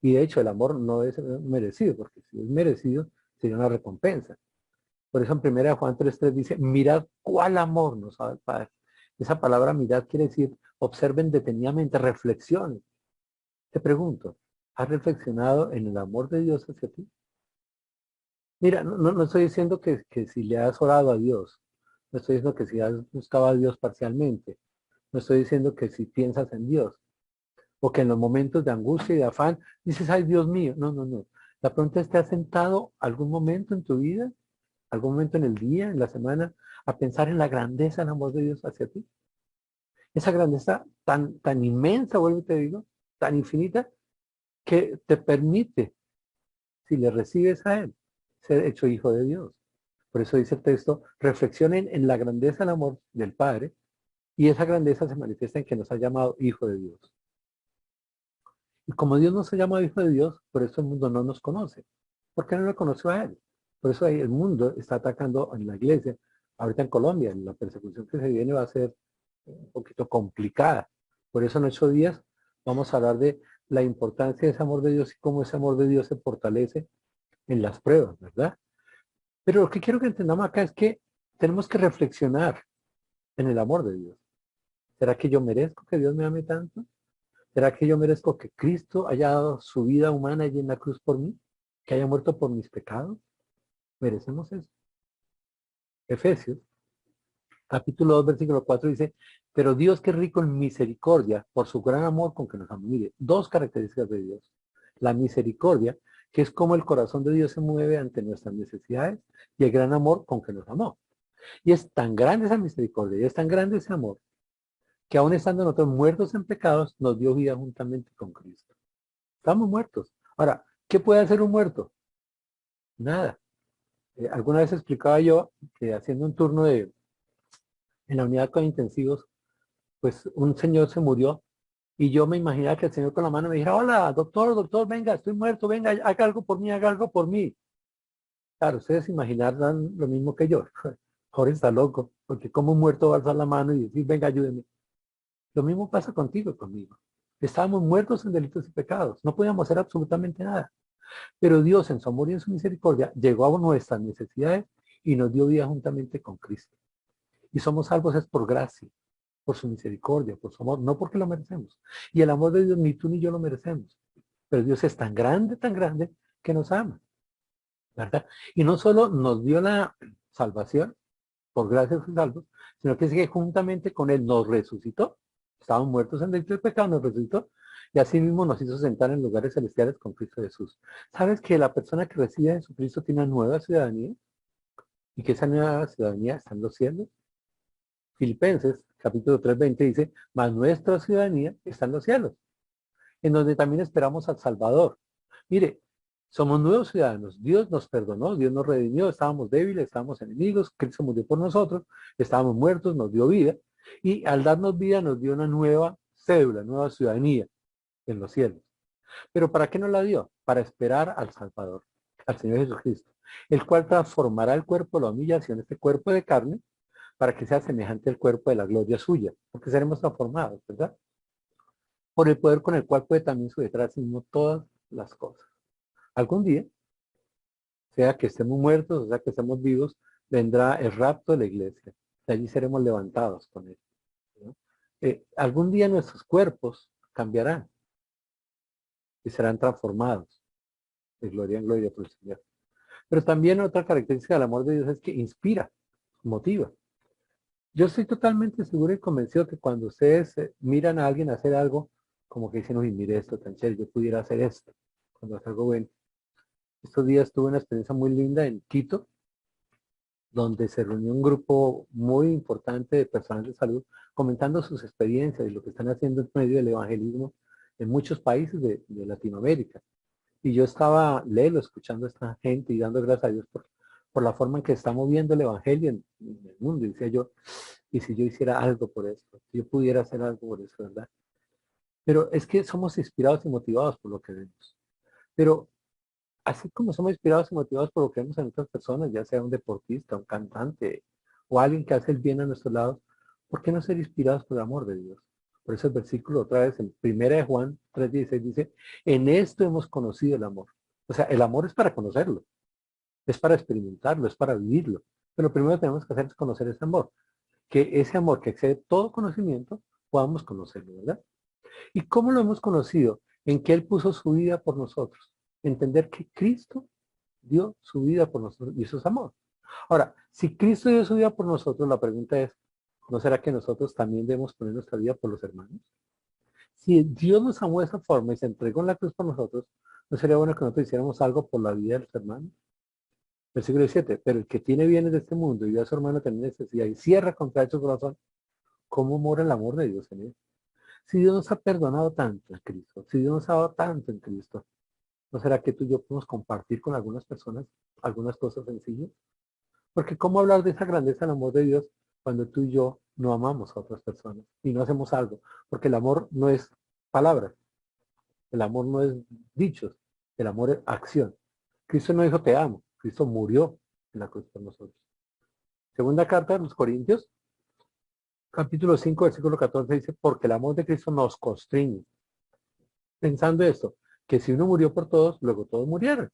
Y de hecho el amor no es merecido, porque si es merecido, sería una recompensa. Por eso en 1 Juan 3:3 dice, mirad cuál amor nos ha dado el Padre. Esa palabra mirad quiere decir, observen detenidamente, reflexionen. Te pregunto, ¿has reflexionado en el amor de Dios hacia ti? Mira, no estoy diciendo que si le has orado a Dios, no estoy diciendo que si has buscado a Dios parcialmente, no estoy diciendo que si piensas en Dios, o que en los momentos de angustia y de afán dices, ay Dios mío, no. La pregunta es, ¿te has sentado algún momento en tu vida, algún momento en el día, en la semana, a pensar en la grandeza del amor de Dios hacia ti? Esa grandeza tan inmensa, vuelvo y te digo, tan infinita, que te permite, si le recibes a Él, ser hecho hijo de Dios. Por eso dice el texto, reflexionen en la grandeza del amor del Padre, y esa grandeza se manifiesta en que nos ha llamado hijo de Dios. Y como Dios nos ha llamado hijo de Dios, por eso el mundo no nos conoce. ¿Por qué no lo conoció a Él? Por eso ahí el mundo está atacando en la iglesia. Ahorita en Colombia, la persecución que se viene va a ser un poquito complicada. Por eso en 8 días vamos a hablar de la importancia de ese amor de Dios y cómo ese amor de Dios se fortalece en las pruebas, ¿verdad? Pero lo que quiero que entendamos acá es que tenemos que reflexionar en el amor de Dios. ¿Será que yo merezco que Dios me ame tanto? ¿Será que yo merezco que Cristo haya dado su vida humana allí en la cruz por mí? ¿Que haya muerto por mis pecados? ¿Merecemos eso? Efesios, capítulo 2, versículo 4 dice, pero Dios que es rico en misericordia, por su gran amor con que nos amó. Mire, dos características de Dios. La misericordia, que es como el corazón de Dios se mueve ante nuestras necesidades, y el gran amor con que nos amó. Y es tan grande esa misericordia, y es tan grande ese amor, que aún estando nosotros muertos en pecados, nos dio vida juntamente con Cristo. Estamos muertos. Ahora, ¿qué puede hacer un muerto? Nada. Alguna vez explicaba yo que haciendo un turno en la unidad con intensivos, pues un señor se murió y yo me imaginaba que el señor con la mano me dijera, hola, doctor, venga, estoy muerto, venga, haga algo por mí, haga algo por mí. Claro, ustedes imaginarán lo mismo que yo. Jorge está loco, porque como un muerto va a alzar la mano y decir, venga, ayúdeme. Lo mismo pasa contigo y conmigo. Estábamos muertos en delitos y pecados, no podíamos hacer absolutamente nada. Pero Dios en su amor y en su misericordia llegó a nuestras necesidades y nos dio vida juntamente con Cristo. Y somos salvos es por gracia, por su misericordia, por su amor, no porque lo merecemos. Y el amor de Dios ni tú ni yo lo merecemos. Pero Dios es tan grande, que nos ama, ¿verdad? Y no solo nos dio la salvación, por gracia fue salvos, sino que es que juntamente con Él nos resucitó. Estábamos muertos en delitos de pecado, nos resucitó. Y así mismo nos hizo sentar en lugares celestiales con Cristo Jesús. ¿Sabes que la persona que reside en Jesucristo tiene una nueva ciudadanía? Y que esa nueva ciudadanía está en los cielos. Filipenses, capítulo 3:20 dice, mas nuestra ciudadanía está en los cielos, en donde también esperamos al Salvador. Mire, somos nuevos ciudadanos. Dios nos perdonó, Dios nos redimió, estábamos débiles, estábamos enemigos, Cristo murió por nosotros, estábamos muertos, nos dio vida. Y al darnos vida nos dio una nueva cédula, nueva ciudadanía en los cielos. ¿Pero para qué nos la dio? Para esperar al Salvador, al Señor Jesucristo, el cual transformará el cuerpo de la humillación, este cuerpo de carne, para que sea semejante al cuerpo de la gloria suya, porque seremos transformados, ¿verdad? Por el poder con el cual puede también sujetar a sí mismo todas las cosas. Algún día, sea que estemos muertos, o sea que estemos vivos, vendrá el rapto de la iglesia. De allí seremos levantados con él, ¿no? Algún día nuestros cuerpos cambiarán y serán transformados de gloria en gloria por el Señor. Pero también otra característica del amor de Dios es que inspira, motiva. Yo estoy totalmente seguro y convencido que cuando ustedes miran a alguien hacer algo, como que dicen, uy, mire esto tan chévere, yo pudiera hacer esto, cuando hace algo bueno. Estos días tuve una experiencia muy linda en Quito, donde se reunió un grupo muy importante de personal de salud comentando sus experiencias y lo que están haciendo en medio del evangelismo en muchos países de Latinoamérica. Y yo estaba lelo escuchando a esta gente y dando gracias a Dios por la forma en que estamos viendo el evangelio en el mundo. Y decía yo, y si yo hiciera algo por esto, si yo pudiera hacer algo por eso, ¿verdad? Pero es que somos inspirados y motivados por lo que vemos. Pero así como somos inspirados y motivados por lo que vemos en otras personas, ya sea un deportista, un cantante o alguien que hace el bien a nuestro lado, ¿por qué no ser inspirados por el amor de Dios? Por eso el versículo otra vez en 1 Juan 3:16 dice, en esto hemos conocido el amor. O sea, el amor es para conocerlo. es para experimentarlo, es para vivirlo. Pero lo primero que tenemos que hacer es conocer ese amor. Que ese amor que excede todo conocimiento, podamos conocerlo, ¿verdad? ¿Y cómo lo hemos conocido? En que Él puso su vida por nosotros. Entender que Cristo dio su vida por nosotros y eso es amor. Ahora, si Cristo dio su vida por nosotros, la pregunta es, ¿no será que nosotros también debemos poner nuestra vida por los hermanos? Si Dios nos amó de esa forma y se entregó en la cruz por nosotros, ¿no sería bueno que nosotros hiciéramos algo por la vida de los hermanos? Versículo 7, pero el que tiene bienes de este mundo y ve a su hermano tener necesidad y cierra contra su corazón, ¿cómo mora el amor de Dios en él? Si Dios nos ha perdonado tanto en Cristo, si Dios nos ha dado tanto en Cristo, ¿no será que tú y yo podemos compartir con algunas personas algunas cosas sencillas? Porque ¿cómo hablar de esa grandeza del amor de Dios cuando tú y yo no amamos a otras personas y no hacemos algo? Porque el amor no es palabras, el amor no es dichos, el amor es acción. Cristo no dijo te amo, Cristo murió en la cruz por nosotros. Segunda carta de los Corintios, capítulo 5, versículo 14 dice, porque el amor de Cristo nos constriñe. Pensando esto, que si uno murió por todos, luego todos murieron.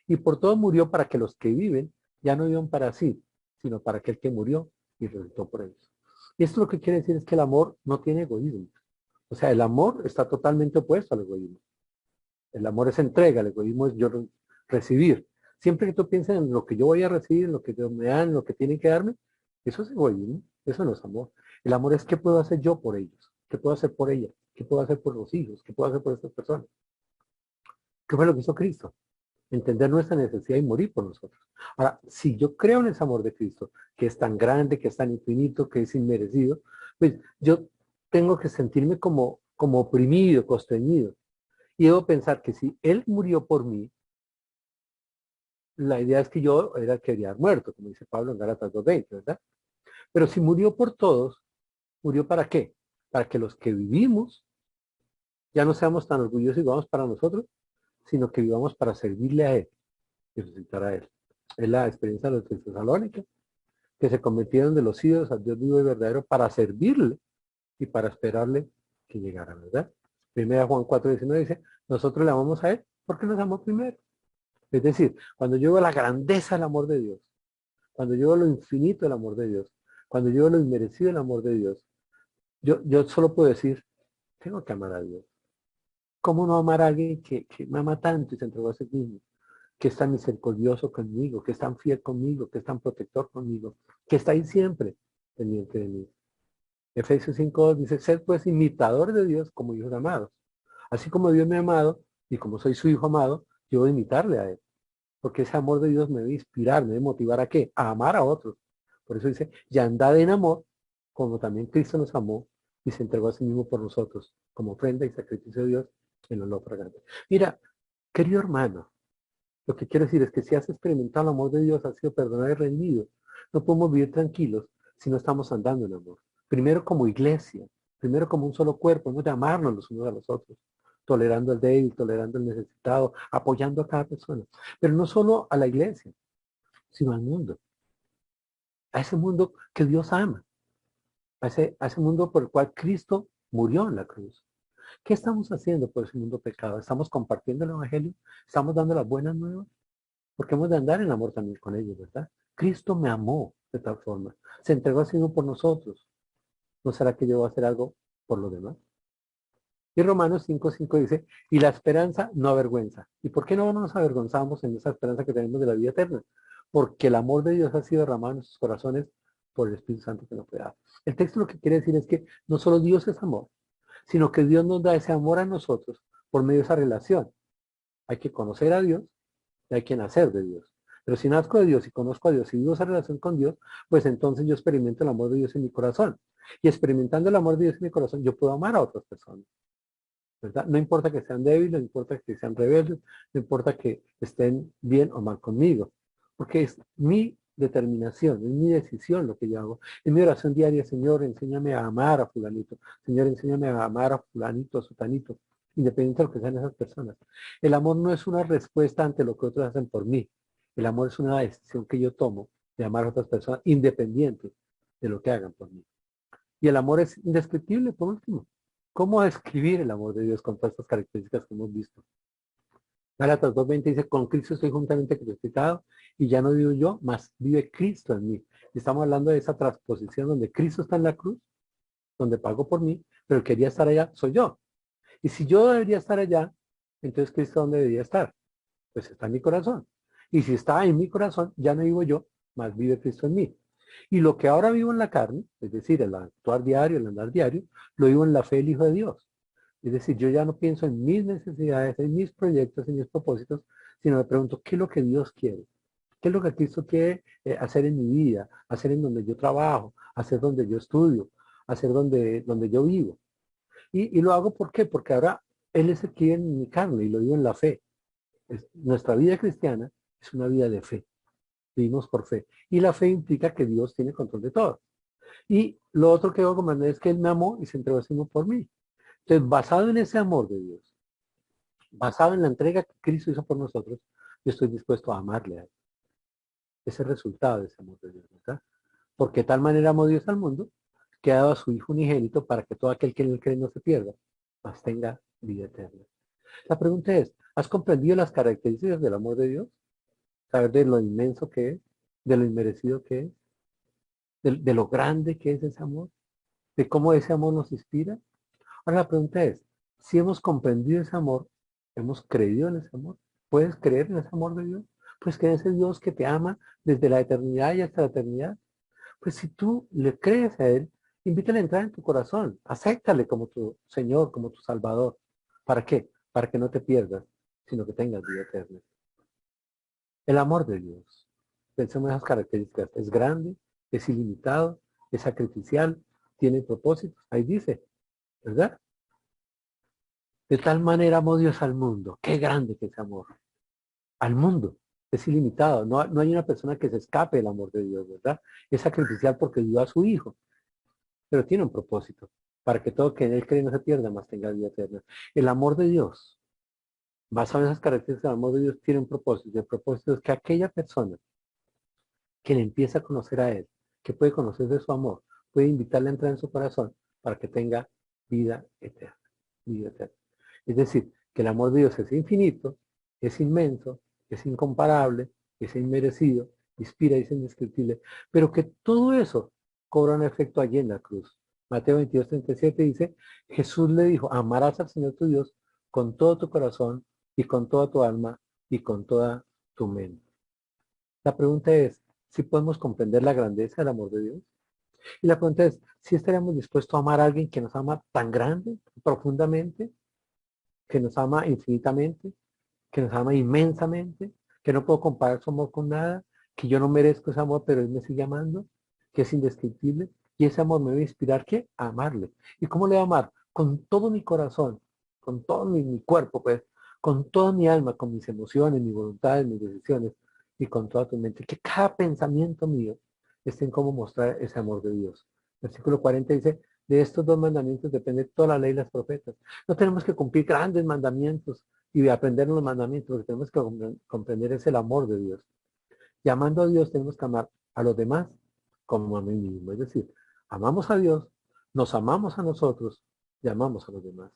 Y por todos murió para que los que viven ya no vivan para sí, sino para aquel que murió y resucitó por ellos. Y esto lo que quiere decir es que el amor no tiene egoísmo. O sea, el amor está totalmente opuesto al egoísmo. El amor es entrega, el egoísmo es yo recibir. Siempre que tú pienses en lo que yo voy a recibir, en lo que me dan, en lo que tienen que darme, eso es egoísmo, eso no es amor. El amor es qué puedo hacer yo por ellos, qué puedo hacer por ellas, qué puedo hacer por los hijos, qué puedo hacer por estas personas. ¿Qué fue lo que hizo Cristo? Entender nuestra necesidad y morir por nosotros. Ahora, si yo creo en ese amor de Cristo, que es tan grande, que es tan infinito, que es inmerecido, pues yo tengo que sentirme como oprimido, constreñido. Y debo pensar que si Él murió por mí, la idea es que yo quería haber muerto, como dice Pablo en Gálatas 2:20, ¿verdad? Pero si murió por todos, ¿murió para qué? Para que los que vivimos ya no seamos tan orgullosos y vivamos para nosotros, sino que vivamos para servirle a Él y resucitar a Él. Es la experiencia de los tesalónicos, que se convirtieron de los ídolos al Dios vivo y verdadero para servirle y para esperarle que llegara, ¿verdad? Primera Juan 4:19 dice, nosotros le amamos a Él porque nos amó primero. Es decir, cuando yo veo la grandeza del amor de Dios, cuando yo veo lo infinito del amor de Dios, cuando yo veo lo inmerecido del amor de Dios, yo solo puedo decir, tengo que amar a Dios. ¿Cómo no amar a alguien que me ama tanto y se entregó a sí mismo? Que es tan misericordioso conmigo, que es tan fiel conmigo, que es tan protector conmigo, que está ahí siempre pendiente de mí. Efesios 5:2 dice, sed pues imitadores de Dios como hijos amados. Así como Dios me ha amado y como soy su hijo amado, yo voy a imitarle a Él. Porque ese amor de Dios me debe inspirar, me debe motivar ¿a qué? A amar a otros. Por eso dice, ya andad en amor, como también Cristo nos amó y se entregó a sí mismo por nosotros, como ofrenda y sacrificio de Dios en olor fragante. Mira, querido hermano, lo que quiero decir es que si has experimentado el amor de Dios, has sido perdonado y rendido, no podemos vivir tranquilos si no estamos andando en amor. Primero como iglesia, primero como un solo cuerpo, hemos de amarnos los unos a los otros, tolerando al débil, tolerando al necesitado, apoyando a cada persona. Pero no solo a la iglesia, sino al mundo. A ese mundo que Dios ama, a ese mundo por el cual Cristo murió en la cruz. ¿Qué estamos haciendo por ese mundo pecado? ¿Estamos compartiendo el Evangelio? ¿Estamos dando las buenas nuevas? Porque hemos de andar en amor también con ellos, ¿verdad? Cristo me amó de tal forma. Se entregó a sí mismo por nosotros. ¿No será que yo voy a hacer algo por los demás? Y Romanos 5:5 dice, y la esperanza no avergüenza. ¿Y por qué no nos avergonzamos en esa esperanza que tenemos de la vida eterna? Porque el amor de Dios ha sido derramado en nuestros corazones por el Espíritu Santo que nos fue dado. El texto lo que quiere decir es que no solo Dios es amor, sino que Dios nos da ese amor a nosotros por medio de esa relación. Hay que conocer a Dios y hay que nacer de Dios. Pero si nazco de Dios y conozco a Dios y vivo esa relación con Dios, pues entonces yo experimento el amor de Dios en mi corazón. Y experimentando el amor de Dios en mi corazón, yo puedo amar a otras personas, ¿verdad? No importa que sean débiles, no importa que sean rebeldes, no importa que estén bien o mal conmigo, porque es mi determinación, es mi decisión lo que yo hago. En mi oración diaria, Señor, enséñame a amar a fulanito. Señor, enséñame a amar a fulanito, a sutanito, independiente de lo que sean esas personas. El amor no es una respuesta ante lo que otros hacen por mí. El amor es una decisión que yo tomo de amar a otras personas, independiente de lo que hagan por mí. Y el amor es indescriptible, por último. ¿Cómo describir el amor de Dios con todas estas características que hemos visto? Gálatas 2:20 dice, con Cristo estoy juntamente crucificado y ya no vivo yo, mas vive Cristo en mí. Y estamos hablando de esa transposición donde Cristo está en la cruz, donde pagó por mí, pero el que quería estar allá soy yo. Y si yo debería estar allá, entonces Cristo ¿dónde debería estar? Pues está en mi corazón. Y si está en mi corazón, ya no vivo yo, mas vive Cristo en mí. Y lo que ahora vivo en la carne, es decir, el actuar diario, el andar diario, lo vivo en la fe del Hijo de Dios. Es decir, yo ya no pienso en mis necesidades, en mis proyectos, en mis propósitos, sino me pregunto, ¿qué es lo que Dios quiere? ¿Qué es lo que Cristo quiere hacer en mi vida? Hacer en donde yo trabajo, hacer donde yo estudio, hacer donde yo vivo. Y lo hago ¿por qué? Porque ahora Él es el que vive en mi carne y lo vivo en la fe. Nuestra vida cristiana es una vida de fe. Vivimos por fe. Y la fe implica que Dios tiene control de todo. Y lo otro que hago como es que Él me amó y se entregó a sí mismo por mí. Entonces, basado en ese amor de Dios, basado en la entrega que Cristo hizo por nosotros, yo estoy dispuesto a amarle a Él. Ese es el resultado de ese amor de Dios, ¿verdad? Porque de tal manera amó Dios al mundo, que ha dado a su Hijo unigénito para que todo aquel que en él cree no se pierda, mas tenga vida eterna. La pregunta es, ¿has comprendido las características del amor de Dios? Saber de lo inmenso que es, de lo inmerecido que es, de lo grande que es ese amor, de cómo ese amor nos inspira. Ahora la pregunta es, si hemos comprendido ese amor, hemos creído en ese amor, ¿puedes creer en ese amor de Dios? ¿Puedes creer en ese Dios que te ama desde la eternidad y hasta la eternidad? Pues si tú le crees a Él, invítale a entrar en tu corazón, acéptale como tu Señor, como tu Salvador. ¿Para qué? Para que no te pierdas, sino que tengas vida eterna. El amor de Dios. Pensemos en esas características. Es grande, es ilimitado, es sacrificial, tiene propósitos. Ahí dice, ¿verdad? De tal manera amó Dios al mundo. Qué grande que es amor. Al mundo. Es ilimitado. No hay una persona que se escape del amor de Dios, ¿verdad? Es sacrificial porque dio a su Hijo. Pero tiene un propósito. Para que todo que en Él cree no se pierda, más tenga vida eterna. El amor de Dios, basado en esas características del amor de Dios, tiene un propósito. El propósito es que aquella persona que le empieza a conocer a Él, que puede conocer de su amor, puede invitarle a entrar en su corazón para que tenga vida eterna. Vida eterna. Es decir, que el amor de Dios es infinito, es inmenso, es incomparable, es inmerecido, inspira y es indescriptible, pero que todo eso cobra un efecto allí en la cruz. Mateo 22:37 dice, Jesús le dijo, amarás al Señor tu Dios con todo tu corazón y con toda tu alma y con toda tu mente. La pregunta es, si podemos comprender la grandeza del amor de Dios. Y la pregunta es, si estaríamos dispuestos a amar a alguien que nos ama tan grande, profundamente, que nos ama infinitamente, que nos ama inmensamente, que no puedo comparar su amor con nada, que yo no merezco ese amor, pero Él me sigue amando, que es indescriptible, y ese amor me va a inspirar, ¿qué? A amarle. ¿Y cómo le voy a amar? Con todo mi corazón, con todo mi cuerpo, pues, con toda mi alma, con mis emociones, mis voluntades, mis decisiones, y con toda tu mente. Que cada pensamiento mío esté en cómo mostrar ese amor de Dios. Versículo 40 dice, de estos dos mandamientos depende toda la ley y las profetas. No tenemos que cumplir grandes mandamientos y de aprender los mandamientos, lo que tenemos que comprender es el amor de Dios. Y amando a Dios tenemos que amar a los demás como a mí mismo. Es decir, amamos a Dios, nos amamos a nosotros y amamos a los demás.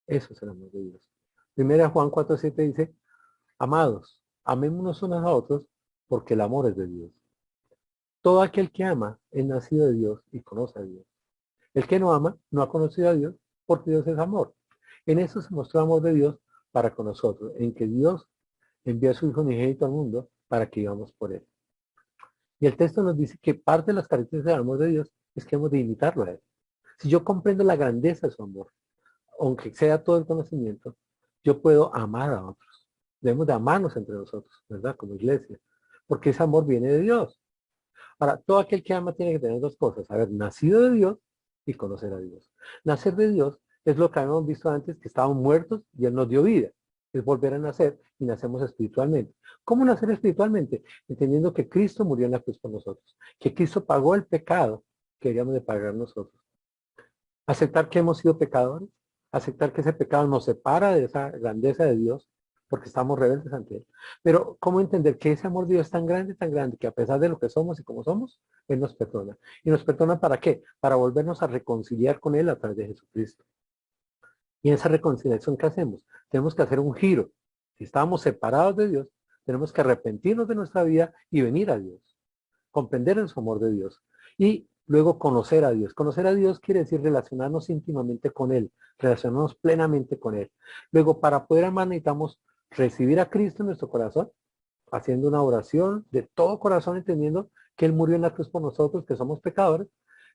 Eso es el amor de Dios. Primera Juan 4:7 dice, amados, amémonos unos a otros porque el amor es de Dios. Todo aquel que ama es nacido de Dios y conoce a Dios. El que no ama no ha conocido a Dios porque Dios es amor. En eso se mostró el amor de Dios para con nosotros, en que Dios envió a su Hijo unigénito al mundo para que vivamos por Él. Y el texto nos dice que parte de las características del amor de Dios es que hemos de imitarlo a Él. Si yo comprendo la grandeza de su amor, aunque sea todo el conocimiento, yo puedo amar a otros. Debemos de amarnos entre nosotros, ¿verdad? Como iglesia. Porque ese amor viene de Dios. Ahora, todo aquel que ama tiene que tener dos cosas. Haber nacido de Dios y conocer a Dios. Nacer de Dios es lo que habíamos visto antes, que estábamos muertos y Él nos dio vida. Es volver a nacer y nacemos espiritualmente. ¿Cómo nacer espiritualmente? Entendiendo que Cristo murió en la cruz por nosotros. Que Cristo pagó el pecado que deberíamos de pagar nosotros. Aceptar que hemos sido pecadores. Aceptar que ese pecado nos separa de esa grandeza de Dios porque estamos rebeldes ante Él. Pero, ¿cómo entender que ese amor de Dios es tan grande, que a pesar de lo que somos y como somos, Él nos perdona? ¿Y nos perdona para qué? Para volvernos a reconciliar con Él a través de Jesucristo. Y en esa reconciliación, ¿qué hacemos? Tenemos que hacer un giro. Si estábamos separados de Dios, tenemos que arrepentirnos de nuestra vida y venir a Dios, comprender el amor de Dios y luego conocer a Dios. Conocer a Dios quiere decir relacionarnos íntimamente con Él, relacionarnos plenamente con Él. Luego, para poder amar necesitamos recibir a Cristo en nuestro corazón, haciendo una oración de todo corazón, entendiendo que Él murió en la cruz por nosotros, que somos pecadores,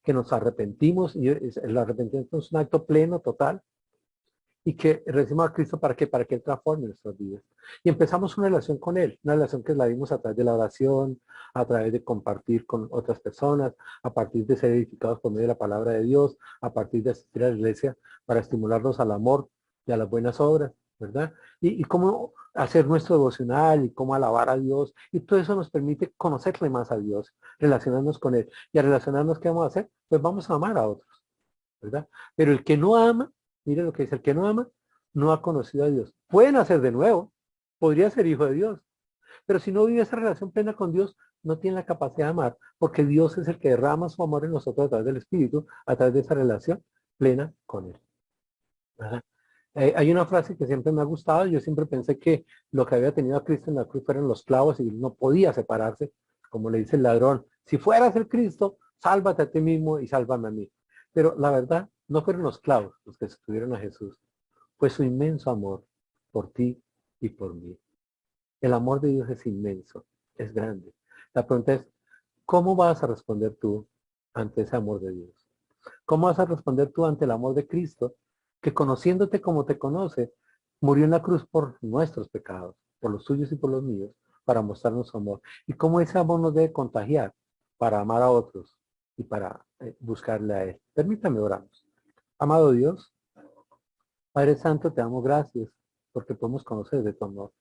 que nos arrepentimos, y el arrepentimiento es un acto pleno, total, y que recibimos a Cristo para que Él transforme nuestras vidas. Y empezamos una relación con Él, una relación que la vimos a través de la oración, a través de compartir con otras personas, a partir de ser edificados por medio de la palabra de Dios, a partir de asistir a la iglesia para estimularnos al amor y a las buenas obras, ¿verdad? Y cómo hacer nuestro devocional y cómo alabar a Dios. Y todo eso nos permite conocerle más a Dios, relacionarnos con Él. Y a relacionarnos, ¿qué vamos a hacer? Pues vamos a amar a otros, ¿verdad? Pero el que no ama, mire lo que dice, el que no ama, no ha conocido a Dios. Puede nacer de nuevo, podría ser hijo de Dios, pero si no vive esa relación plena con Dios, no tiene la capacidad de amar, porque Dios es el que derrama su amor en nosotros a través del Espíritu, a través de esa relación plena con Él, ¿verdad? Hay una frase que siempre me ha gustado. Yo siempre pensé que lo que había tenido a Cristo en la cruz fueron los clavos y no podía separarse, como le dice el ladrón, si fueras el Cristo, sálvate a ti mismo y sálvame a mí. Pero la verdad, no fueron los clavos los que sostuvieron a Jesús, fue su inmenso amor por ti y por mí. El amor de Dios es inmenso, es grande. La pregunta es, ¿cómo vas a responder tú ante ese amor de Dios? ¿Cómo vas a responder tú ante el amor de Cristo, que conociéndote como te conoce, murió en la cruz por nuestros pecados, por los suyos y por los míos, para mostrarnos su amor? Y cómo ese amor nos debe contagiar para amar a otros y para buscarle a Él. Permítame oramos. Amado Dios, Padre Santo, te damos gracias porque podemos conocer de tu amor.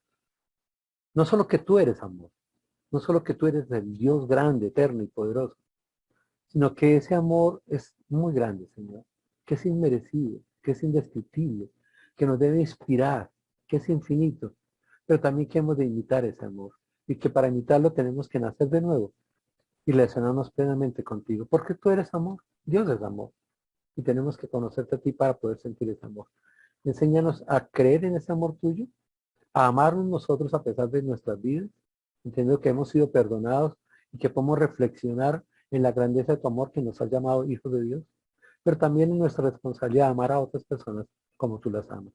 No solo que tú eres amor, no solo que tú eres el Dios grande, eterno y poderoso, sino que ese amor es muy grande, Señor, que es inmerecido, que es indescriptible, que nos debe inspirar, que es infinito, pero también que hemos de imitar ese amor y que para imitarlo tenemos que nacer de nuevo y relacionarnos plenamente contigo, porque tú eres amor, Dios es amor y tenemos que conocerte a ti para poder sentir ese amor. Enséñanos a creer en ese amor tuyo, a amarnos nosotros a pesar de nuestras vidas, entendiendo que hemos sido perdonados y que podemos reflexionar en la grandeza de tu amor que nos has llamado hijos de Dios, pero también en nuestra responsabilidad de amar a otras personas como tú las amas.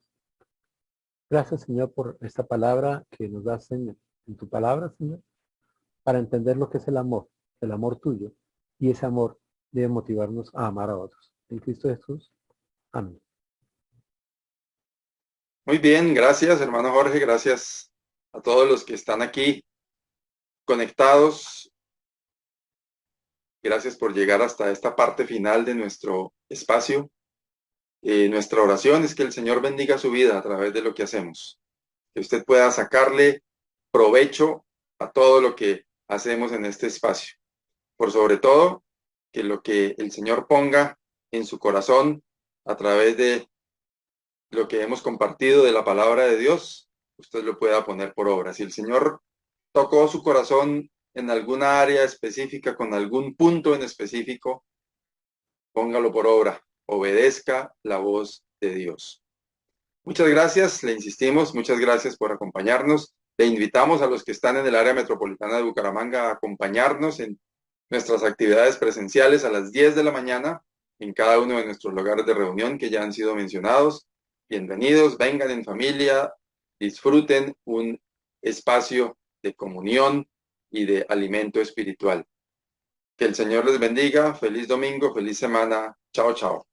Gracias, Señor, por esta palabra que nos das en tu palabra, Señor, para entender lo que es el amor tuyo, y ese amor debe motivarnos a amar a otros. En Cristo Jesús. Amén. Muy bien, gracias, hermano Jorge, gracias a todos los que están aquí conectados. Gracias por llegar hasta esta parte final de nuestro espacio. Nuestra oración es que el Señor bendiga su vida a través de lo que hacemos, que usted pueda sacarle provecho a todo lo que hacemos en este espacio. Por sobre todo, que lo que el Señor ponga en su corazón a través de lo que hemos compartido de la palabra de Dios, usted lo pueda poner por obra. Si el Señor tocó su corazón en alguna área específica, con algún punto en específico, póngalo por obra, obedezca la voz de Dios. Muchas gracias, le insistimos, muchas gracias por acompañarnos. Le invitamos a los que están en el área metropolitana de Bucaramanga a acompañarnos en nuestras actividades presenciales a las 10 de la mañana en cada uno de nuestros lugares de reunión que ya han sido mencionados. Bienvenidos, vengan en familia, disfruten un espacio de comunión y de alimento espiritual. Que el Señor les bendiga. Feliz domingo, feliz semana. Chao, chao.